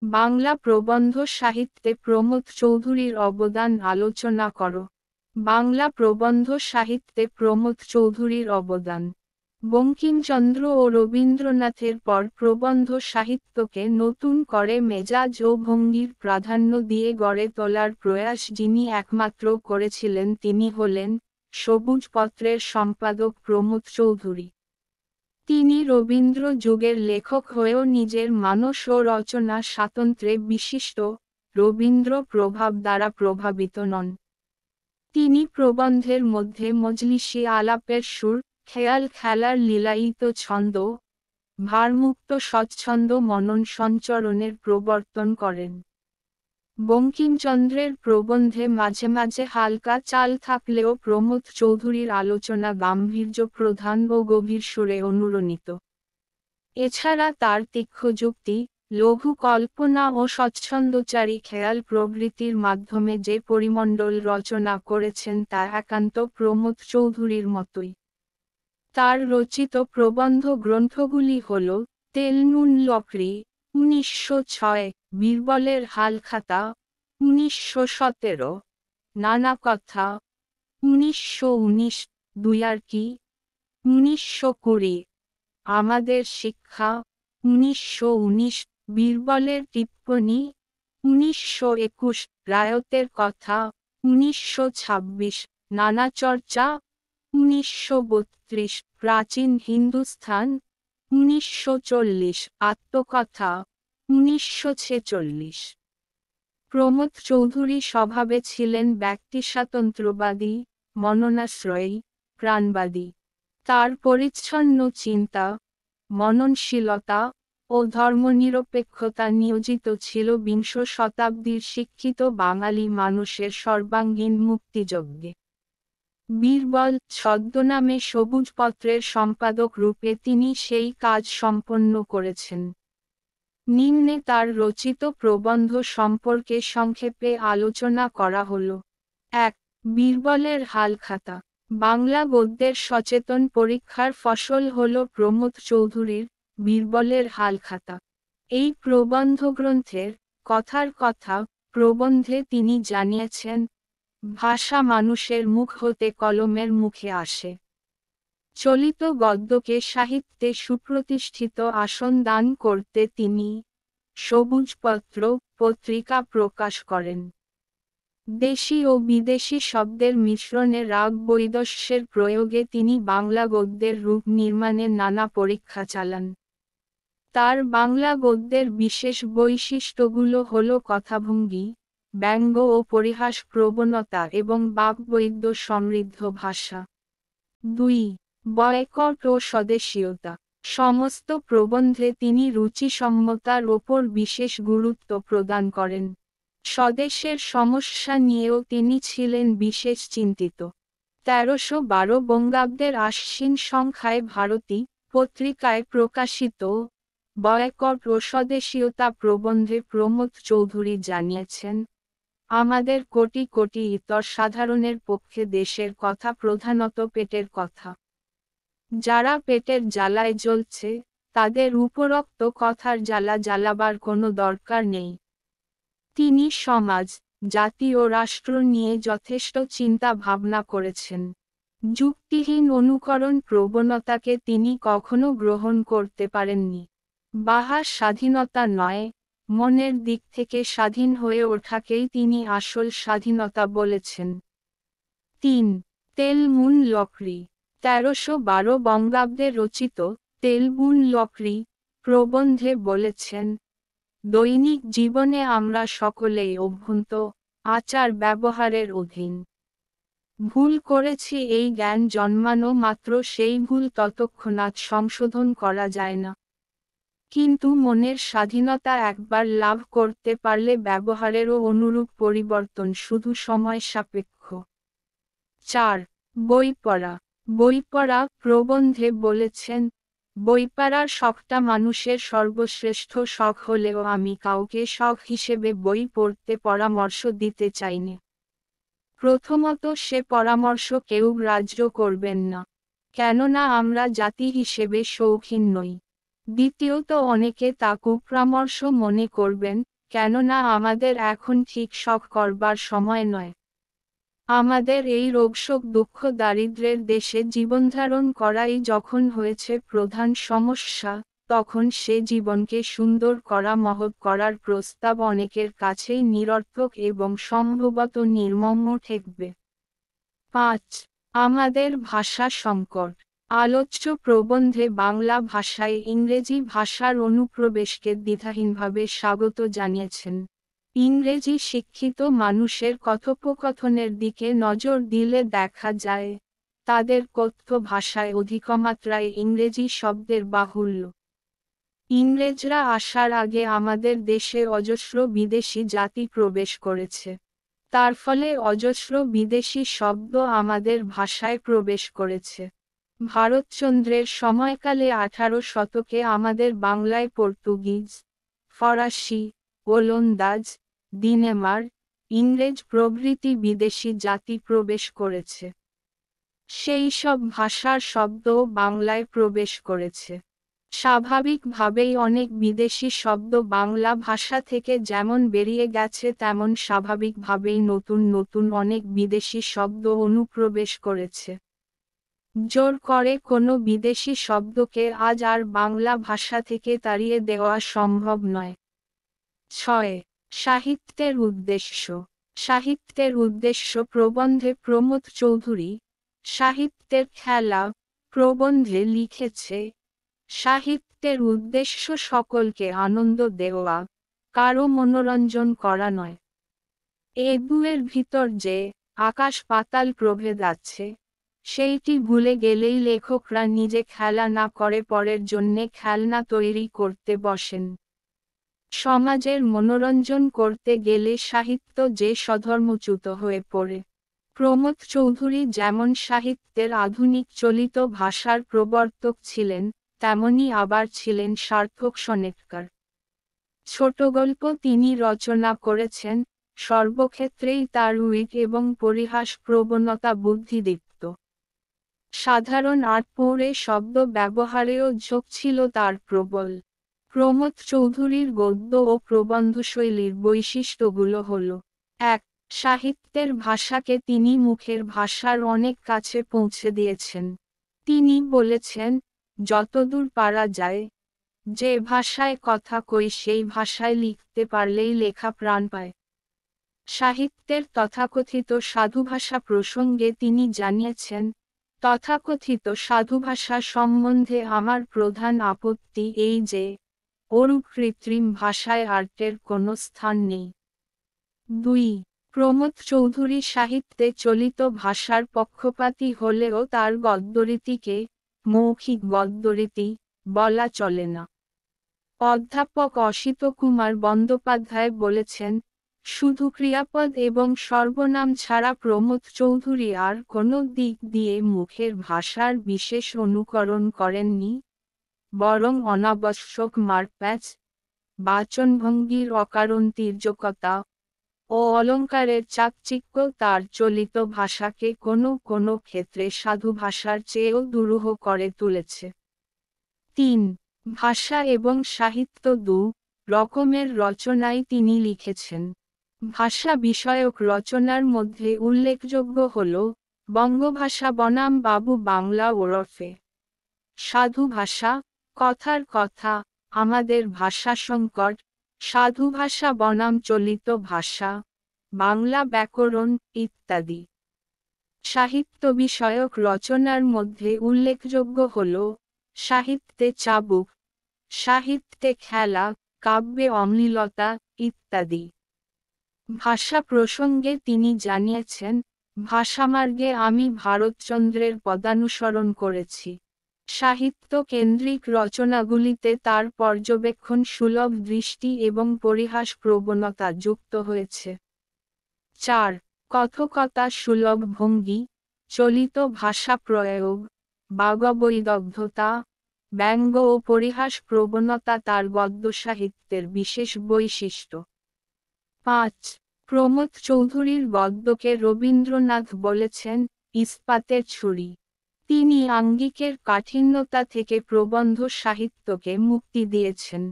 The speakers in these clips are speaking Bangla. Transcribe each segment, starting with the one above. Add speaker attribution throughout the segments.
Speaker 1: বাংলা প্রবন্ধ সাহিত্যে প্রমথ চৌধুরীর অবদান আলোচনা করো। বাংলা প্রবন্ধ সাহিত্যে প্রমথ চৌধুরীর অবদান। বঙ্কিমচন্দ্র ও রবীন্দ্রনাথের পর প্রবন্ধ সাহিত্যকে নতুন করে মেজাজ ও ভঙ্গির প্রাধান্য দিয়ে গড়ে তোলার প্রয়াস যিনি একমাত্র করেছিলেন তিনি হলেন সবুজ পত্রের সম্পাদক প্রমথ চৌধুরী। তিনি রবীন্দ্র যুগের লেখক হয়েও নিজের মানস ও রচনা স্বাতন্ত্র্যে বিশিষ্ট রবীন্দ্র প্রভাব দ্বারা প্রভাবিত নন। তিনি প্রবন্ধের মধ্যে মজলিসি আলাপের সুর, খেয়াল খেলার লীলায়িত ছন্দ, ভারমুক্ত স্বচ্ছন্দ মনন সঞ্চরণের প্রবর্তন করেন। বঙ্কিমচন্দ্রের প্রবন্ধে মাঝে মাঝে হালকা চাল থাকলেও প্রমথ চৌধুরীর আলোচনা গাম্ভীর্য প্রধান ও গভীর সুরে অনুরণিত। এছাড়া তার তীক্ষ্ণ যুক্তি, লঘু কল্পনা ও স্বচ্ছন্দচারী খেয়াল প্রভৃতির মাধ্যমে যে পরিমণ্ডল রচনা করেছেন তা একান্ত প্রমথ চৌধুরীর মতোই। তার রচিত প্রবন্ধ গ্রন্থগুলি হল তেল নুন লকড়ি ১৯০৬, বীরবলের হালখাতা ১৯১৭, নানা কথা ১৯১৯, দুইয়ার্কি ১৯২০, আমাদের শিক্ষা ১৯১৯, বীরবলের টিপ্পনী ১৯২১, রায়তের কথা ১৯২৬, নানা চর্চা ১৯৩২, প্রাচীন হিন্দুস্থান ১৯৪০, আত্মকথা ১৯৪৬। প্রমথ চৌধুরী স্বভাবে ছিলেন ব্যক্তিস্বাতন্ত্র্যবাদী, মননাশ্রয়ী, প্রাণবাদী। তার পরিচ্ছন্ন চিন্তা, মননশীলতা ও ধর্মনিরপেক্ষতা নিয়োজিত ছিল বিংশ শতাব্দীর শিক্ষিত বাঙালি মানুষের সর্বাঙ্গীন মুক্তিযজ্ঞে। বীরবল ছদ্মনামে সবুজপত্রের সম্পাদক রূপে তিনি সেই কাজ সম্পন্ন করেছেন। নিম্নে তার রচিত প্রবন্ধ সম্পর্কে সংক্ষেপে আলোচনা করা হল। ১. বীরবলের হালখাতা। বাংলা গদ্যের সচেতন পরীক্ষার ফসল হল প্রমথ চৌধুরীর বীরবলের হালখাতা। এই প্রবন্ধগ্রন্থের কথার কথা প্রবন্ধে তিনি জানিয়েছেন, ভাষা মানুষের মুখ হতে কলমের মুখে আসে। চলিত গদ্যকে সাহিত্যে সুপ্রতিষ্ঠিত আসন দান করতে তিনি সবুজপত্র পত্রিকা প্রকাশ করেন। দেশি ও বিদেশি শব্দের মিশ্রণে রাগ বৈদস্যের প্রয়োগে তিনি বাংলা গদ্যের রূপ নির্মাণে নানা পরীক্ষা চালান। তার বাংলা গদ্যের বিশেষ বৈশিষ্ট্যগুলো হল কথাভঙ্গি, ব্যঙ্গ ও পরিহাস প্রবণতা এবং বাকবৈদ্য সমৃদ্ধ ভাষা। ২. বয়কট ও স্বদেশীয়তা। সমস্ত প্রবন্ধে তিনি রুচিসম্মতার ওপর বিশেষ গুরুত্ব প্রদান করেন। স্বদেশের সমস্যা নিয়েও তিনি ছিলেন বিশেষ চিন্তিত। ১৩১২ বঙ্গাব্দের আশ্বিন সংখ্যায় ভারতী পত্রিকায় প্রকাশিত বয়কট ও স্বদেশীয়তা প্রবন্ধে প্রমথ চৌধুরী জানিয়েছেন, আমাদের কোটি কোটি ইতর সাধারণের পক্ষে দেশের কথা প্রধানত পেটের কথা। যারা পেটের জ্বালায় জ্বলছে, তাদের উপরোক্ত কথার জ্বালা জ্বালাবার কোনো দরকার নেই। তিনি সমাজ, জাতি ও রাষ্ট্র নিয়ে যথেষ্ট চিন্তা ভাবনা করেছেন। যুক্তিহীন অনুকরণ প্রবণতাকে তিনি কখনো গ্রহণ করতে পারেননি। বাহ্য স্বাধীনতা নয়, মনের দিক থেকে স্বাধীন হয়ে ওঠাকেই তিনি আসল স্বাধীনতা বলেছেন। ৩. তেল নুন লকড়ি। ১৩১২ বঙ্গাব্দে রচিত তেল নুন লকড়ি প্রবন্ধে বলেছেন, দৈনিক জীবনে আমরা সকলেই অভ্যন্ত আচার ব্যবহারের অধীন। ভুল করেছি এই জ্ঞান জন্মানো মাত্র সেই ভুল তৎক্ষণাৎ সংশোধন করা যায় না। কিন্তু মনের স্বাধীনতা একবার লাভ করতে পারলে ব্যবহারেরও অনুরূপ পরিবর্তন শুধু সময় সাপেক্ষ। ৪. বই পড়া। বই পড়া প্রবন্ধে বলেছেন, বই পড়ার শখটা মানুষের সর্বশ্রেষ্ঠ শখ হলেও আমি কাউকে শখ হিসেবে বই পড়তে পরামর্শ দিতে চাইনি। প্রথমত সে পরামর্শ কেউ গ্রাহ্য করবেন না, কেননা আমরা জাতি হিসেবে শৌখিন নই। দ্বিতীয়ত অনেকে তা কুপরামর্শ মনে করবেন, কেননা আমাদের এখন ঠিক শখ করবার সময় নয়। আমাদের এই রোগশোক দুঃখ দারিদ্র্যের দেশে জীবনধারণ করাই যখন হয়েছে প্রধান সমস্যা, তখন সে জীবনকে সুন্দর করা মহৎ করার প্রস্তাব অনেকের কাছেই নিরর্থক এবং সম্ভবত নির্মম ঠেকবে। ৫. আমাদের ভাষা সংকট। আলোচ্য প্রবন্ধে বাংলা ভাষায় ইংরেজি ভাষার অনুপ্রবেশকে দ্বিধাহীনভাবে স্বাগত জানিয়েছেন। ইংরেজি শিক্ষিত মানুষের কথোপকথনের দিকে নজর দিলে দেখা যায়, তাদের কথ্য ভাষায় অধিকমাত্রায় ইংরেজি শব্দের বাহুল্য। ইংরেজরা আসার আগে আমাদের দেশে অজস্র বিদেশি জাতি প্রবেশ করেছে। তার ফলে অজস্র বিদেশি শব্দ আমাদের ভাষায় প্রবেশ করেছে। ভারতচন্দ্রের সময়কালে 18 শতকে আমাদের বাংলায় পর্তুগিজ, ফরাসি, ওলন্দাজ, ডেনমার্ক, ইংরেজ প্রভৃতি বিদেশি জাতি প্রবেশ করেছে। সেই সব ভাষার শব্দও বাংলায় প্রবেশ করেছে। স্বাভাবিকভাবেই অনেক বিদেশি শব্দ বাংলা ভাষা থেকে যেমন বেরিয়ে গেছে তেমন স্বাভাবিকভাবেই নতুন নতুন অনেক বিদেশি শব্দ অনুপ্রবেশ করেছে। জোর করে কোনো বিদেশি শব্দকে আজ আর বাংলা ভাষা থেকে তাড়িয়ে দেওয়া সম্ভব নয়। ৬. সাহিত্যের উদ্দেশ্য। সাহিত্যের উদ্দেশ্য প্রবন্ধে প্রমথ চৌধুরী, সাহিত্যের খেলা, প্রবন্ধে লিখেছে, সাহিত্যের উদ্দেশ্য সকলকে আনন্দ দেওয়া, কারো মনোরঞ্জন করা নয়। এ দুয়ের ভিতর যে আকাশ পাতাল প্রভেদ আছে, সেইটি ভুলে গেলেই লেখকরা নিজে খেলা না করে পরের জন্যে খেলনা তৈরি করতে বসেন। সমাজের মনোরঞ্জন করতে গেলে সাহিত্য যে স্বধর্মচ্যুত হয়ে পড়ে। প্রমথ চৌধুরী যেমন সাহিত্যের আধুনিক চলিত ভাষার প্রবর্তক ছিলেন, তেমনি আবার ছিলেন সার্থক সনেটকার। ছোটগল্প তিনি রচনা করেছেন, সর্বক্ষেত্রেই তার উইট এবং পরিহাস প্রবণতা বুদ্ধিদীপ্ত। সাধারণ আটপৌরে শব্দ ব্যবহারেও ঝোঁক ছিল তার প্রবল। প্রমথ চৌধুরীর গদ্য ও প্রবন্ধশৈলীর বৈশিষ্ট্যগুলো হল: ১. সাহিত্যের ভাষাকে তিনি মুখের ভাষার অনেক কাছে পৌঁছে দিয়েছেন। তিনি বলেছেন, যতদূর পারা যায়, যে ভাষায় কথা কই সেই ভাষায় লিখতে পারলেই লেখা প্রাণ পায়। সাহিত্যের তথাকথিত সাধুভাষা প্রসঙ্গে তিনি জানিয়েছেন, তথাকথিত সাধুভাষা সম্বন্ধে আমার প্রধান আপত্তি এই যে, ওরূপ কৃত্রিম ভাষায় আর্টের কোনো স্থান নেই। ২. প্রমথ চৌধুরী সাহিত্যে চলিত ভাষার পক্ষপাতী হলেও তার গদ্যরীতিকে মৌখিক গদ্যরীতি বলা চলে না। অধ্যাপক অসিত কুমার বন্দ্যোপাধ্যায় বলেছেন, শুধু ক্রিয়াপদ এবং সর্বনাম ছাড়া প্রমথ চৌধুরী আর কোনো দিক দিয়ে মুখের ভাষার বিশেষ অনুকরণ করেননি, বরং অনাবশ্যক মারপ্যাঁচ, বাচনভঙ্গির অকারণ তীর্যকতা ও অলঙ্কারের চাকচিক্য তার চলিত ভাষাকে কোনো কোনো ক্ষেত্রে সাধু ভাষার চেয়েও দুরূহ করে তুলেছে। ৩. ভাষা এবং সাহিত্য দু রকমের রচনাই তিনি লিখেছেন। ভাষা বিষয়ক রচনার মধ্যে উল্লেখযোগ্য হল বঙ্গভাষা বনাম বাবু বাংলা ওরফে সাধু ভাষা, কথার কথা, আমাদের ভাষা সংকট, সাধু ভাষা বনাম চলিত ভাষা, বাংলা ব্যাকরণ ইত্যাদি। সাহিত্য বিষয়ক রচনার মধ্যে উল্লেখযোগ্য হল সাহিত্যে চাবুক, সাহিত্যে খেলা, কাব্যে অশ্লীলতা ইত্যাদি। ভাষা প্রসঙ্গে তিনি জানিয়েছেন, ভাষামার্গে আমি ভারতচন্দ্রের পদানুসরণ করেছি। সাহিত্য কেন্দ্রিক রচনাগুলিতে তার পর্যবেক্ষণ সুলভ দৃষ্টি এবং পরিহাস প্রবণতা যুক্ত হয়েছে। ৪. কথকতা সুলভ ভঙ্গি, চলিত ভাষা প্রয়োগ, বাগবৈদগ্ধতা, ব্যঙ্গ ও পরিহাস প্রবণতা তার গদ্য সাহিত্যের বিশেষ বৈশিষ্ট্য। ৫. প্রমথ চৌধুরীর গদ্যকে রবীন্দ্রনাথ বলেছেন ইস্পাতের ছুরি। তিনি আঙ্গিকের কাঠিন্যতা থেকে প্রবন্ধ সাহিত্যকে মুক্তি দিয়েছেন।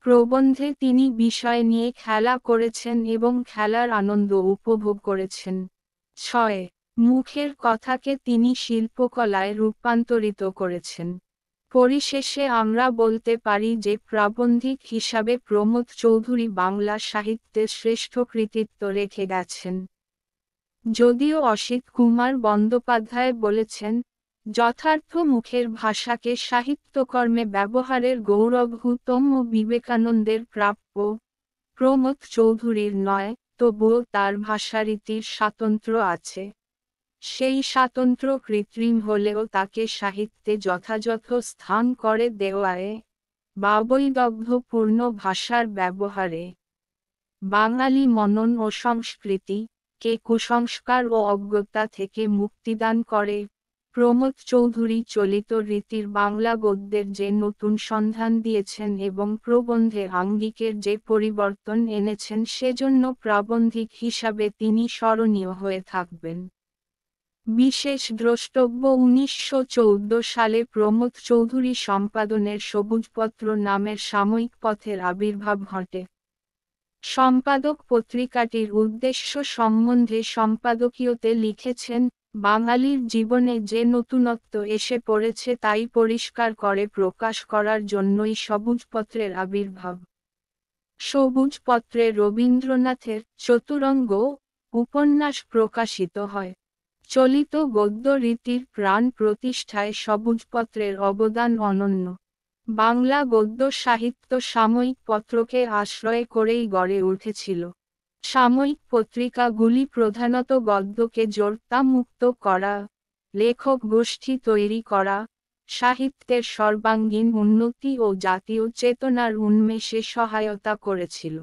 Speaker 1: প্রবন্ধে তিনি বিষয় নিয়ে খেলা করেছেন এবং খেলার আনন্দ উপভোগ করেছেন। 6. মুখের কথাকে তিনি শিল্পকলায় রূপান্তরিত করেছেন। পরিশেষে আমরা বলতে পারি যে প্রাবন্ধিক হিসাবে প্রমোদ চৌধুরী বাংলা সাহিত্যে শ্রেষ্ঠ কৃতিত্ব রেখে গেছেন। যদিও অসিত কুমার বন্দ্যোপাধ্যায় বলেছেন, যথার্থ মুখের ভাষাকে সাহিত্যকর্মে ব্যবহারের গৌরবহুতম বিবেকানন্দের প্রাপ্য, প্রমোদ চৌধুরীর নয়, তবুও তার ভাষারীতির স্বাতন্ত্র্য আছে। সেই স্বাতন্ত্র্য কৃত্রিম হলেও তাকে সাহিত্যে যথাযথ স্থান করে দেওয়ায়, বা বৈদগ্ধ্যপূর্ণ ভাষার ব্যবহারে, বাঙালি মনন ও সংস্কৃতি কে কুসংস্কার ও অজ্ঞতা থেকে মুক্তিদান করে। প্রমোদ চৌধুরী চলিত রীতির বাংলা গদ্যের যে নতুন সন্ধান দিয়েছেন এবং প্রবন্ধের আঙ্গিকের যে পরিবর্তন এনেছেন সেজন্য প্রাবন্ধিক হিসাবে তিনি স্মরণীয় হয়ে থাকবেন। বিশেষ দ্রষ্টব্য 1914 সালে প্রমোদ চৌধুরী সম্পাদনের সবুজপত্র নামের সাময়িক পথের আবির্ভাব ঘটে। সম্পাদক পত্রিকাটির উদ্দেশ্য সম্বন্ধে সম্পাদকীয়তে লিখেছেন, বাঙালির জীবনে যে নতুনত্ব এসে পড়েছে তাই পরিষ্কার করে প্রকাশ করার জন্যই সবুজপত্রের আবির্ভাব। সবুজপত্রে রবীন্দ্রনাথের চতুরঙ্গ উপন্যাস প্রকাশিত হয়। চলিত গদ্য রীতির প্রাণ প্রতিষ্ঠায় সবুজপত্রের অবদান অনন্য। বাংলা গদ্য সাহিত্য সাময়িক পত্রকে আশ্রয় করেই গড়ে উঠেছিল। সাময়িক পত্রিকাগুলি প্রধানত গদ্যকে জড়তামুক্ত করা, লেখক গোষ্ঠী তৈরি করা, সাহিত্যের সর্বাঙ্গীন উন্নতি ও জাতীয় চেতনার উন্মেষে সহায়তা করেছিল।